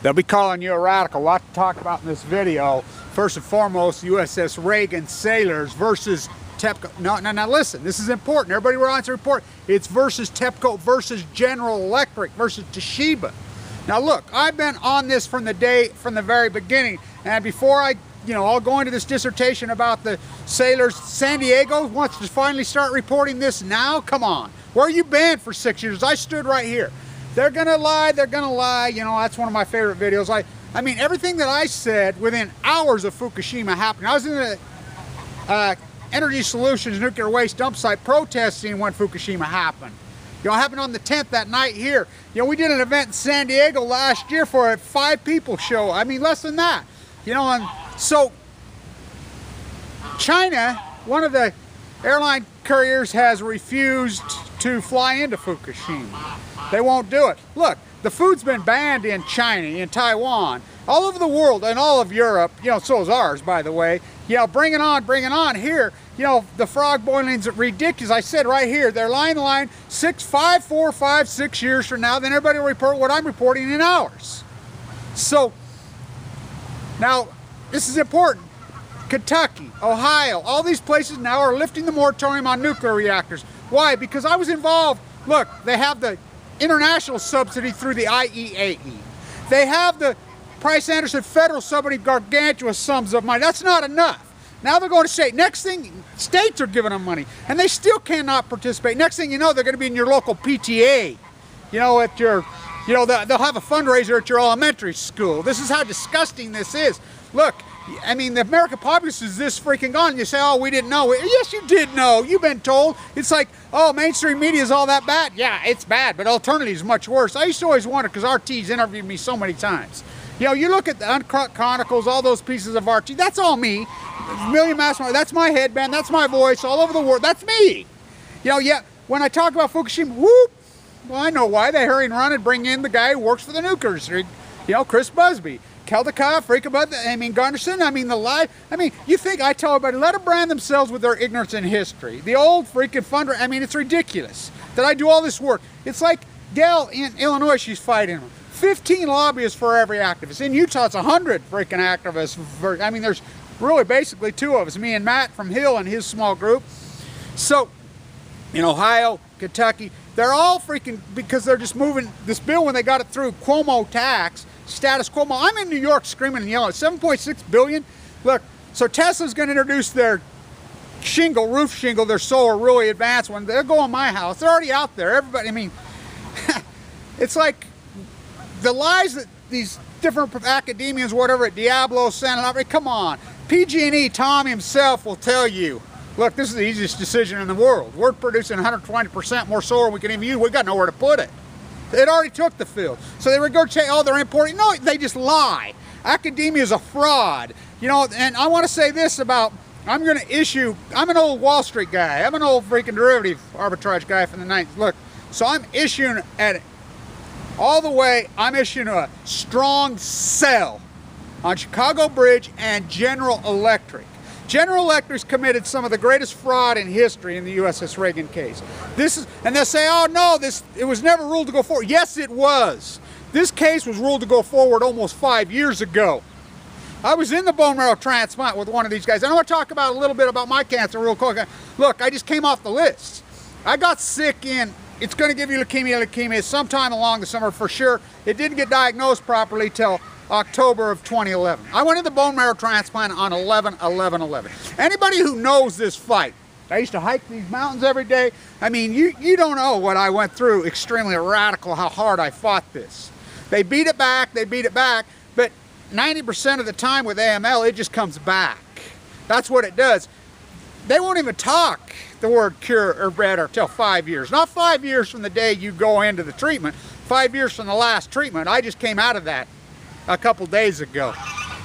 They'll be calling you a radical. A lot to talk about in this video. First and foremost, U.S.S. REAGAN sailors versus TEPCO. Now listen, this is important. Everybody wants to report. It's versus TEPCO versus General Electric versus Toshiba. Now look, I've been on this from the very beginning. And before I'll go into this dissertation about the sailors. San Diego wants to finally start reporting this now? Come on. Where you been for 6 years? I stood right here. They're gonna lie, they're gonna lie. You know, that's one of my favorite videos. I mean, everything that I said within hours of Fukushima happening. I was in the Energy Solutions nuclear waste dump site protesting when Fukushima happened. You know, it happened on the 10th that night here. You know, we did an event in San Diego last year for a 5 people show. I mean, less than that. You know, and so China, one of the airline couriers, has refused to fly into Fukushima. They won't do it. Look, the food's been banned in China, in Taiwan, all over the world, and all of Europe. You know, so is ours, by the way. You know, bring it on here. You know, the frog boiling's ridiculous. I said right here, they're lying the line 6 years from now, then everybody will report what I'm reporting in hours. So, now, this is important. Kentucky, Ohio, all these places now are lifting the moratorium on nuclear reactors. Why? Because I was involved. Look, they have the international subsidy through the IEAE. They have the Price-Anderson federal subsidy, gargantuous sums of money. That's not enough. Now they're going to state. Next thing, states are giving them money, and they still cannot participate. Next thing you know, they're going to be in your local PTA. You know, at your, you know, they'll have a fundraiser at your elementary school. This is how disgusting this is. Look, I mean, the American populace is this freaking gone. And you say, oh, we didn't know. Yes, you did know. You've been told. It's like, oh, mainstream media is all that bad. Yeah, it's bad, but alternative is much worse. I used to always wonder, because RT's interviewed me so many times. You know, you look at the Uncut Chronicles, all those pieces of RT, that's all me. Million Mass, that's my headband, that's my voice, all over the world, that's me. You know, yeah, when I talk about Fukushima, whoop, well, I know why. They hurry and run and bring in the guy who works for the nuclear industry. You know, Chris Busby. Caldecott, Freakabud, I mean, Garnison, I mean, you think I tell everybody, let them brand themselves with their ignorance in history. The old freaking funder, I mean, it's ridiculous that I do all this work. It's like Gail in Illinois, she's fighting 15 lobbyists for every activist. In Utah, it's 100 freaking activists. I mean, there's really basically 2 of us, me and Matt from Hill and his small group. So, in Ohio, Kentucky, they're all freaking, because they're just moving this bill when they got it through, Cuomo tax, status quo. I'm in New York screaming and yelling, 7.6 billion. Look, so Tesla's going to introduce their shingle, roof shingle, their solar really advanced one. They'll go on my house. They're already out there. Everybody, I mean, it's like the lies that these different academians, whatever, at Diablo, Santa Barbara, come on. PG&E, Tom himself will tell you, look, this is the easiest decision in the world. We're producing 120% more solar than we can even use. We've got nowhere to put it. It already took the field. So they regurgitate, oh, they're importing. No, they just lie. Academia is a fraud. You know, and I want to say this about, I'm an old Wall Street guy. I'm an old freaking derivative arbitrage guy from the 90s. Look, so I'm issuing I'm issuing a strong sell on Chicago Bridge and General Electric. General Electric's committed some of the greatest fraud in history in the U.S.S. REAGAN case. And they'll say, oh no, it was never ruled to go forward. Yes, it was. This case was ruled to go forward almost 5 years ago. I was in the bone marrow transplant with one of these guys. I want to talk about a little bit about my cancer real quick. Look, I just came off the list. I got sick it's going to give you leukemia sometime along the summer for sure. It didn't get diagnosed properly till October of 2011. I went into bone marrow transplant on 11/11/11. Anybody who knows this fight, I used to hike these mountains every day. I mean, you don't know what I went through. Extremely radical, how hard I fought this. They beat it back, but 90% of the time with AML, it just comes back. That's what it does. They won't even talk the word cure or better till 5 years. Not 5 years from the day you go into the treatment, 5 years from the last treatment. I just came out of that a couple days ago.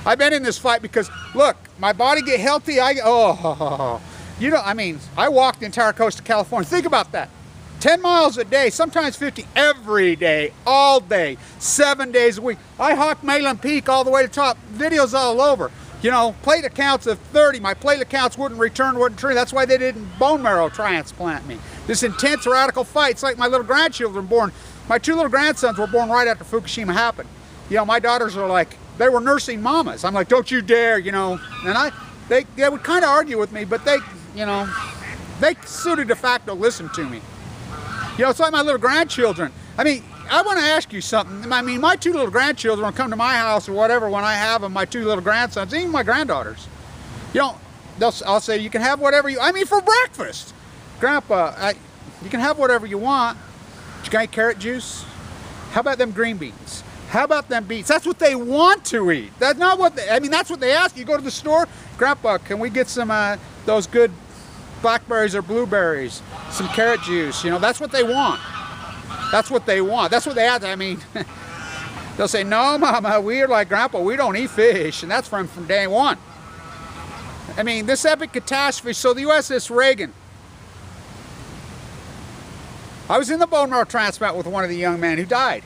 I've been in this fight because, look, my body get healthy, you know, I mean, I walked the entire coast of California. Think about that. 10 miles a day, sometimes 50 every day, all day, 7 days a week. I hawked Malin Peak all the way to the top. Videos all over. You know, platelet counts of 30. My platelet counts wouldn't true. That's why they didn't bone marrow transplant me. This intense radical fight. It's like my little grandchildren born. My 2 little grandsons were born right after Fukushima happened. you know, my daughters are like, they were nursing mamas. I'm like, don't you dare, you know. And they would kind of argue with me, but they, you know, they de facto listen to me. You know, it's like my little grandchildren. I mean, I want to ask you something. I mean, my 2 little grandchildren will come to my house or whatever when I have them, my 2 little grandsons, even my granddaughters. You know, I'll say, you can have whatever you, I mean, for breakfast. Grandpa, you can have whatever you want. You got any carrot juice? How about them green beans? How about them beets? That's what they want to eat. That's not what they, I mean, that's what they ask. You go to the store, Grandpa, can we get some those good blackberries or blueberries, some carrot juice? You know, that's what they want. That's what they want. That's what they ask. I mean, they'll say, no, Mama, we're like Grandpa, we don't eat fish. And that's from day one. I mean, this epic catastrophe. So the U.S.S. REAGAN. I was in the bone marrow transplant with one of the young men who died.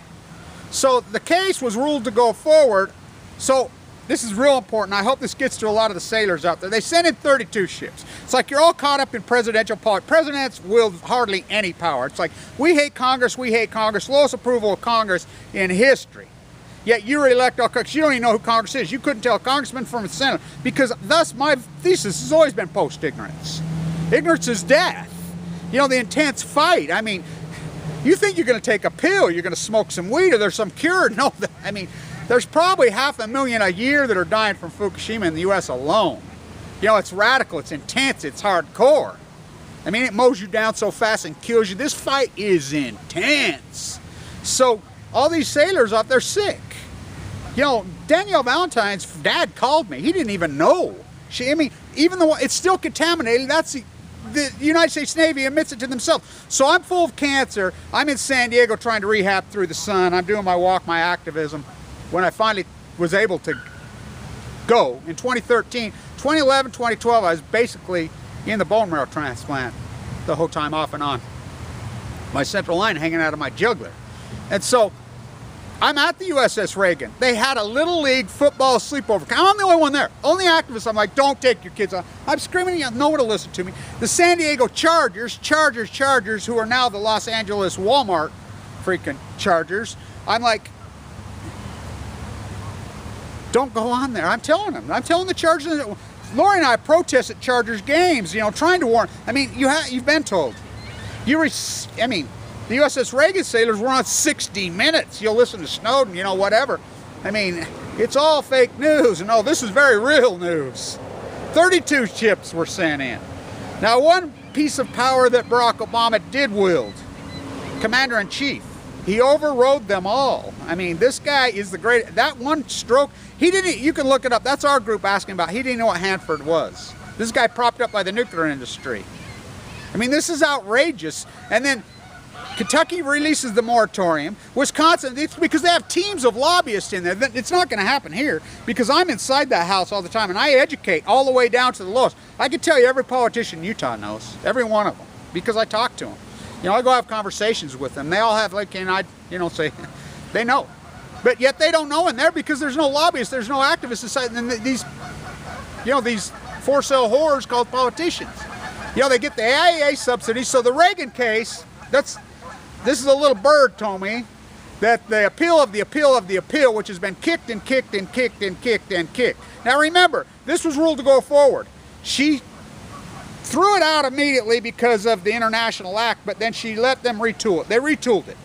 So the case was ruled to go forward. So this is real important. I hope this gets to a lot of the sailors out there. They sent in 32 ships. It's like you're all caught up in presidential politics. Presidents wield hardly any power. It's like, we hate Congress, lowest approval of Congress in history. Yet you re-elect all Congress. You don't even know who Congress is. You couldn't tell a congressman from a senator. Because thus my thesis has always been post-ignorance. Ignorance is death. You know, the intense fight. I mean, you think you're going to take a pill, you're going to smoke some weed, or there's some cure. No, I mean, there's probably 500,000 a year that are dying from Fukushima in the U.S. alone. You know, it's radical, it's intense, it's hardcore. I mean, it mows you down so fast and kills you. This fight is intense. So, all these sailors out there sick. You know, Danielle Valentine's dad called me. He didn't even know. I mean, even though it's still contaminated, that's the United States Navy admits it to themselves. So I'm full of cancer. I'm in San Diego trying to rehab through the sun. I'm doing my walk, my activism. When I finally was able to go in 2013, 2011, 2012, I was basically in the bone marrow transplant the whole time, off and on. My central line hanging out of my jugular. And so I'm at the U.S.S. REAGAN. They had a little league football sleepover. I'm the only one there. Only activist. I'm like, don't take your kids on. I'm screaming, no one will listen to me. The San Diego Chargers, who are now the Los Angeles Walmart freaking Chargers. I'm like, don't go on there. I'm telling them. I'm telling the Chargers. Lori and I protest at Chargers games, you know, trying to warn. I mean, you've been told. I mean, the U.S.S. REAGAN sailors were on 60 Minutes. You'll listen to Snowden, you know, whatever. I mean, it's all fake news. And no, this is very real news. 32 ships were sent in. Now, one piece of power that Barack Obama did wield, Commander-in-Chief, he overrode them all. I mean, this guy is the great. That one stroke, he didn't, you can look it up. That's our group asking about. He didn't know what Hanford was. This guy propped up by the nuclear industry. I mean, this is outrageous. And then Kentucky releases the moratorium. Wisconsin, it's because they have teams of lobbyists in there. It's not going to happen here because I'm inside that house all the time and I educate all the way down to the lowest. I can tell you every politician in Utah knows, every one of them, because I talk to them. You know, I go have conversations with them. They all have, like, and I, you know, say, they know. But yet they don't know in there because there's no lobbyists, there's no activists inside. And these, you know, these for-sale whores called politicians. You know, they get the IAEA subsidies. So the REAGAN case, this is a little bird told me that the appeal of the appeal of the appeal, which has been kicked and kicked and kicked and kicked and kicked. Now remember, this was ruled to go forward. She threw it out immediately because of the International Act, but then she let them retool it. They retooled it.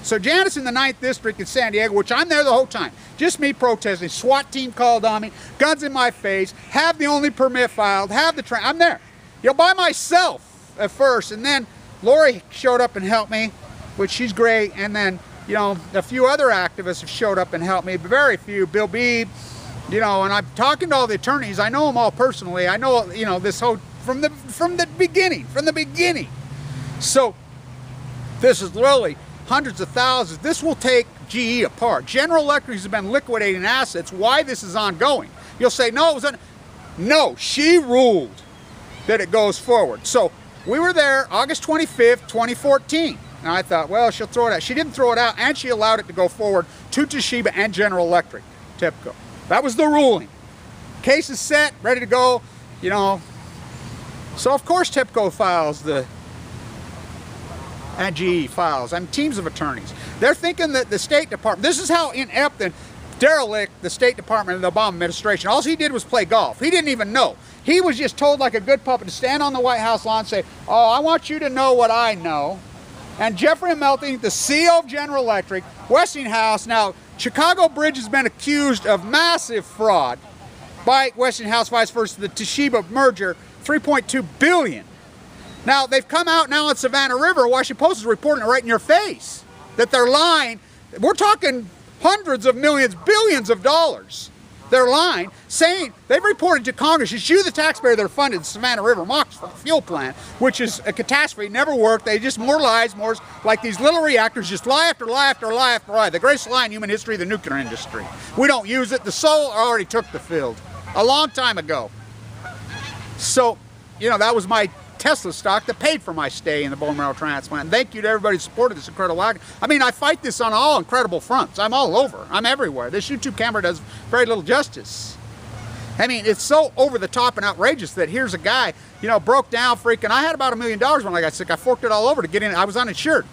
So Janice in the 9th District in San Diego, which I'm there the whole time, just me protesting, SWAT team called on me, guns in my face, have the only permit filed, have the train, I'm there. You know, by myself at first, and then Lori showed up and helped me, which she's great, and then, you know, a few other activists have showed up and helped me, but very few. Bill Beebe, you know, and I'm talking to all the attorneys. I know them all personally. I know, you know, this whole, from the beginning. So this is literally hundreds of thousands. This will take GE apart. General Electric has been liquidating assets. Why this is ongoing? You'll say, no, it was no, she ruled that it goes forward. So we were there August 25th, 2014. And I thought, well, she'll throw it out. She didn't throw it out, and she allowed it to go forward to Toshiba and General Electric, TEPCO. That was the ruling. Case is set, ready to go, you know. So of course TEPCO files and GE files, and teams of attorneys. They're thinking that the State Department, this is how inept and derelict, the State Department of the Obama administration. All he did was play golf. He didn't even know. He was just told like a good puppet to stand on the White House lawn and say, oh, I want you to know what I know. And Jeffrey Melting, the CEO of General Electric, Westinghouse. Now, Chicago Bridge has been accused of massive fraud by Westinghouse, vice versa, the Toshiba merger, $3.2 billion. Now, they've come out now on Savannah River. Washington Post is reporting it right in your face, that they're lying. We're talking hundreds of millions, billions of dollars. They're lying, saying, they've reported to Congress, it's you, the taxpayer, that are funded the Savannah River Mox fuel plant, which is a catastrophe, never worked. They just more lies, more like these little reactors, just lie after lie after lie after lie. The greatest lie in human history, the nuclear industry. We don't use it. The Soul already took the field a long time ago. So, you know, that was my Tesla stock that paid for my stay in the bone marrow transplant. And thank you to everybody who supported this incredible wagon. I mean, I fight this on all incredible fronts. I'm all over. I'm everywhere. This YouTube camera does very little justice. I mean, it's so over the top and outrageous that here's a guy, you know, broke down freaking. I had about $1 million when I got sick. I forked it all over to get in. I was uninsured.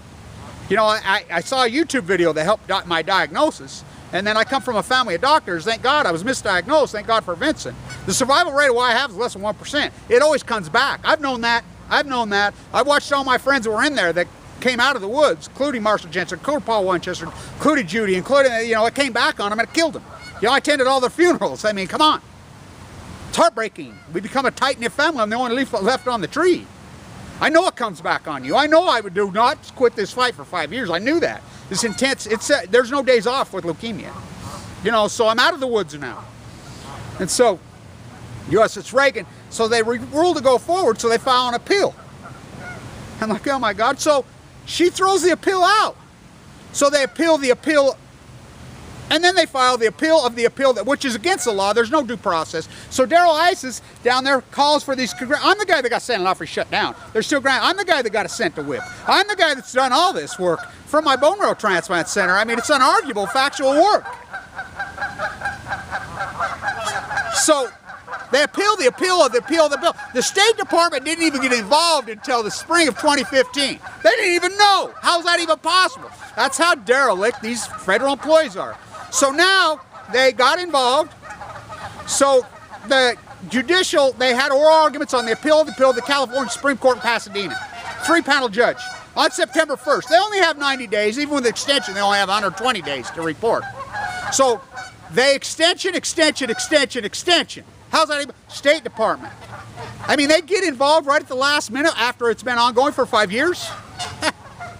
You know, I saw a YouTube video that helped my diagnosis. And then I come from a family of doctors. Thank God I was misdiagnosed. Thank God for Vincent. The survival rate of what I have is less than 1%. It always comes back. I've known that. I've known that. I've watched all my friends that were in there that came out of the woods, including Marshall Jensen, including Paul Winchester, including Judy, including, you know, it came back on them and it killed them. You know, I attended all their funerals. I mean, come on. It's heartbreaking. We become a tight-knit family. I'm the only leaf left on the tree. I know it comes back on you. I know I would do not quit this fight for 5 years. I knew that. This intense, there's no days off with leukemia. You know, so I'm out of the woods now. And so, U.S.S. Reagan, so they ruled to go forward, so they file an appeal. I'm like, oh my God. So she throws the appeal out. So they appeal the appeal, and then they file the appeal of the appeal, which is against the law. There's no due process. So Daryl Isis down there calls for these. I'm the guy that got sent off or shut down. They're still granted. I'm the guy that got a sent to whip. I'm the guy that's done all this work from my bone marrow transplant center. I mean, it's unarguable, factual work. So they appeal the appeal of the appeal of the bill. The State Department didn't even get involved until the spring of 2015. They didn't even know. How's that even possible? That's how derelict these federal employees are. So now they got involved. So the judicial, they had oral arguments on the appeal of the California Supreme Court in Pasadena. 3-panel judge on September 1st. They only have 90 days. Even with the extension, they only have 120 days to report. So they extension. How's that even? State Department. I mean, they get involved right at the last minute after it's been ongoing for 5 years.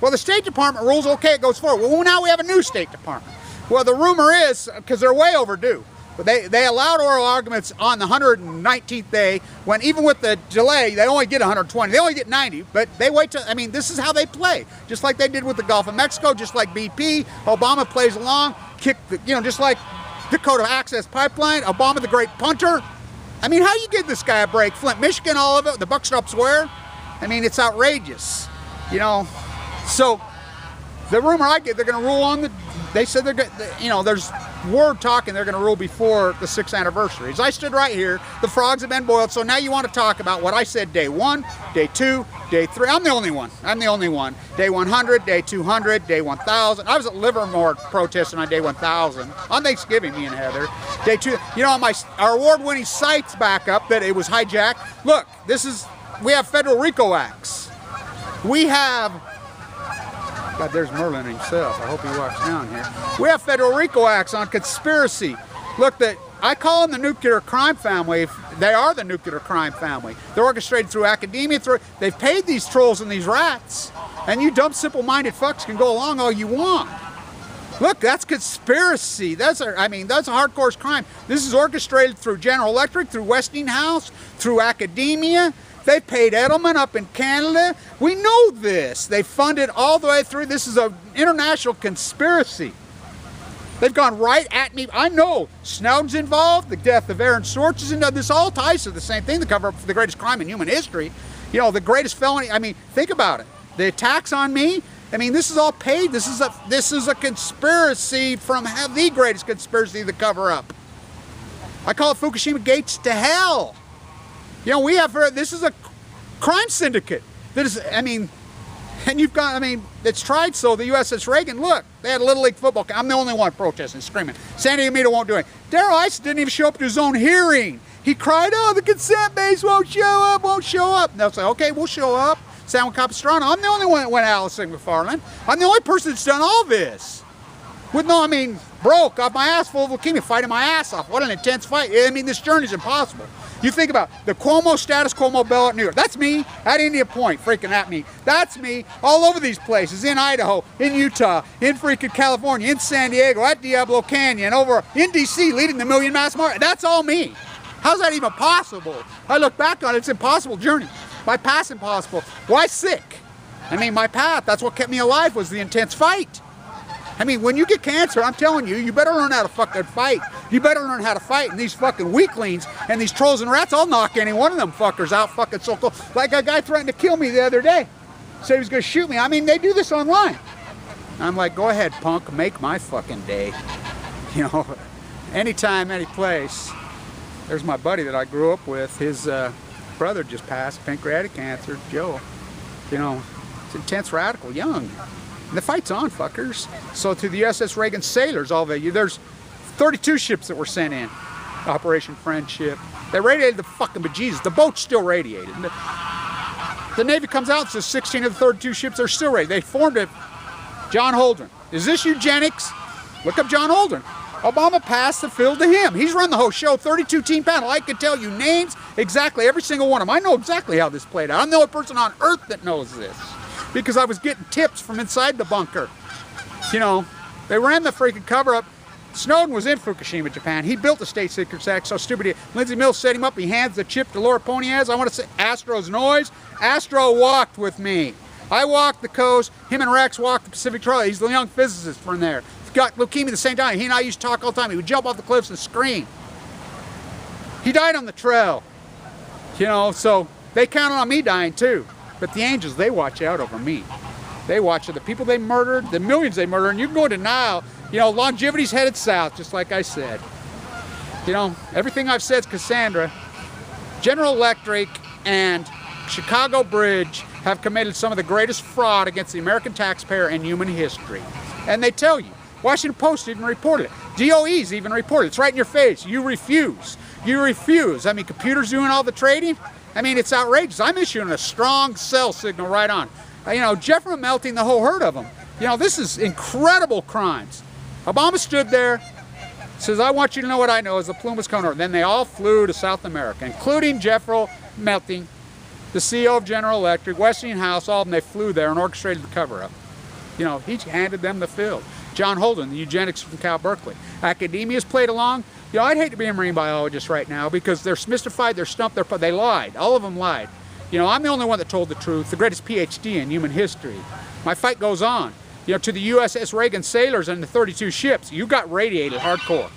Well, the State Department rules, okay, it goes forward. Well, now we have a new State Department. Well, the rumor is, because they're way overdue, but they allowed oral arguments on the 119th day, when even with the delay, they only get 120. They only get 90, but they wait till, I mean, this is how they play. Just like they did with the Gulf of Mexico, just like BP, Obama plays along, just like Dakota Access Pipeline, Obama the great punter. I mean, how you give this guy a break? Flint, Michigan, all of it, the buck stops where? I mean, it's outrageous, you know. So the rumor I get, they're going to rule on they said they're going to, you know, there's word talking they're going to rule before the 6th anniversary. As I stood right here, the frogs have been boiled, so now you want to talk about what I said day 1, day 2, day 3. I'm the only one. Day 100, day 200, day 1,000. I was at Livermore protesting on day 1,000. On Thanksgiving, me and Heather. Day 2, you know, our award-winning site's back up that it was hijacked. Look, we have federal RICO acts. We have, God, there's Merlin himself. I hope he walks down here. We have federal RICO acts on conspiracy. Look, I call them the nuclear crime family. They are the nuclear crime family. They're orchestrated through academia. They've paid these trolls and these rats. And you dumb, simple-minded fucks can go along all you want. Look, that's conspiracy. That's a hardcore crime. This is orchestrated through General Electric, through Westinghouse, through academia. They paid Edelman up in Canada. We know this. They funded all the way through. This is an international conspiracy. They've gone right at me. I know Snowden's involved. The death of Aaron Swartz is involved. This all ties to the same thing, the cover up for the greatest crime in human history. You know, the greatest felony. I mean, think about it. The attacks on me. I mean, this is all paid. This is a conspiracy from the greatest conspiracy to cover up. I call it Fukushima Gates to hell. You know, this is a crime syndicate. That is, I mean, And you've got, I mean, it's tried so. The U.S.S. Reagan, look, they had a Little League football. I'm the only one protesting, screaming. San Diego won't do it. Darrell Issa didn't even show up to his own hearing. He cried, oh, the consent base won't show up, won't show up. And they'll say, okay, we'll show up. San Capistrano, I'm the only one that went out with McFarland. I'm the only person that's done all this. With no, I mean, broke off my ass full of leukemia, fighting my ass off. What an intense fight. I mean, this journey's impossible. You think about the Cuomo status, Cuomo Bell at New York. That's me at Indian Point, freaking at me. That's me all over these places, in Idaho, in Utah, in freaking California, in San Diego, at Diablo Canyon, over in DC, leading the Million Mass March. That's all me. How's that even possible? I look back on it, it's an impossible journey. My past impossible. Why sick? I mean, my path, that's what kept me alive, was the intense fight. I mean, when you get cancer, I'm telling you, you better learn how to fucking fight. You better learn how to fight. And these fucking weaklings and these trolls and rats, I'll knock any one of them fuckers out fucking so cool. Like a guy threatened to kill me the other day. Said he was gonna shoot me. I mean, they do this online. I'm like, go ahead, punk, make my fucking day. You know, anytime, any place. There's my buddy that I grew up with. His brother just passed, pancreatic cancer, Joe. You know, it's intense radical, young. And the fight's on, fuckers. So to the U.S.S. Reagan sailors, all of you, there's 32 ships that were sent in. Operation Friendship. They radiated the fucking bejesus. The boat's still radiated. The Navy comes out and says 16 of the 32 ships are still radiated. They formed it. John Holdren. Is this eugenics? Look up John Holdren. Obama passed the field to him. He's run the whole show, 32-team panel. I could tell you names, exactly every single one of them. I know exactly how this played out. I'm the only person on earth that knows this. Because I was getting tips from inside the bunker. You know, they ran the freaking cover-up. Snowden was in Fukushima, Japan. He built the State Secrets Act, so stupid. Lindsey Mills set him up. He hands the chip to Laura Poniaz. I want to say Astro's noise. Astro walked with me. I walked the coast. Him and Rex walked the Pacific Trail. He's the young physicist from there. He got leukemia the same time. He and I used to talk all the time. He would jump off the cliffs and scream. He died on the trail. You know, so they counted on me dying too. But the angels, they watch out over me. They watch the people they murdered, the millions they murdered, and you can go into denial. You know, longevity's headed south, just like I said. You know, everything I've said is Cassandra. General Electric and Chicago Bridge have committed some of the greatest fraud against the American taxpayer in human history. And they tell you. Washington Post even reported it. DOE's even reported it. It's right in your face. You refuse. You refuse. I mean, computers doing all the trading? I mean, it's outrageous. I'm issuing a strong sell signal right on. You know, Jeffrey melting the whole herd of them. You know, this is incredible crimes. Obama stood there, says, I want you to know what I know as the plume was coming over. Then they all flew to South America, including Jeffrey Melting, the CEO of General Electric, Westinghouse, all of them. They flew there and orchestrated the cover-up. You know, he handed them the field. John Holdren, the eugenics from Cal Berkeley. Academia's played along. You know, I'd hate to be a marine biologist right now because they're mystified, they're stumped, they lied. All of them lied. You know, I'm the only one that told the truth, the greatest PhD in human history. My fight goes on. You know, to the U.S.S. Reagan sailors and the 32 ships, you got radiated hardcore.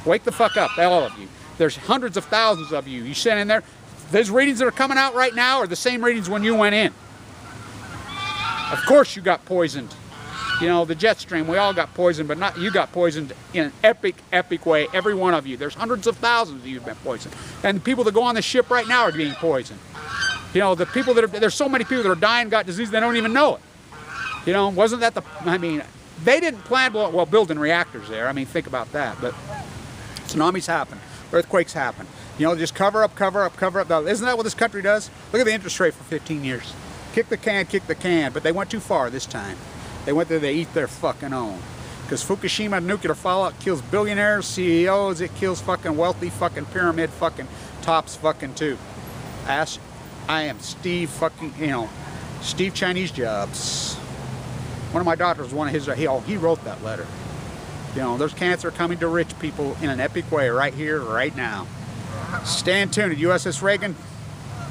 Wake the fuck up, all of you. There's hundreds of thousands of you. You sent in there. Those readings that are coming out right now are the same readings when you went in. Of course you got poisoned. You know, the jet stream, we all got poisoned, but not you got poisoned in an epic, epic way. Every one of you. There's hundreds of thousands of you have been poisoned. And the people that go on the ship right now are being poisoned. You know, the people that are, there's so many people that are dying, got disease, they don't even know it. You know, wasn't that the, I mean, they didn't plan, well, building reactors there. I mean, think about that. But tsunamis happen, earthquakes happen. You know, just cover up, cover up, cover up. Isn't that what this country does? Look at the interest rate for 15 years. Kick the can, but they went too far this time. They went there, they eat their fucking own. Because Fukushima nuclear fallout kills billionaires, CEOs, it kills fucking wealthy fucking pyramid fucking tops fucking too. I am Steve fucking, you know, Steve Chinese Jobs. One of my doctors, one of his, he wrote that letter. You know, there's cancer coming to rich people in an epic way right here, right now. Stand tuned. U.S.S. Reagan,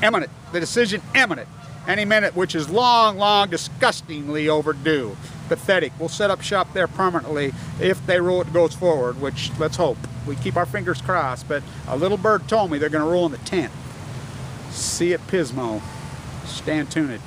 imminent. The decision imminent. Any minute, which is long, long, disgustingly overdue. Pathetic. We'll set up shop there permanently if they rule it goes forward, which let's hope. We keep our fingers crossed, but a little bird told me they're going to rule in the 10th. See you at Pismo. Stand tuned.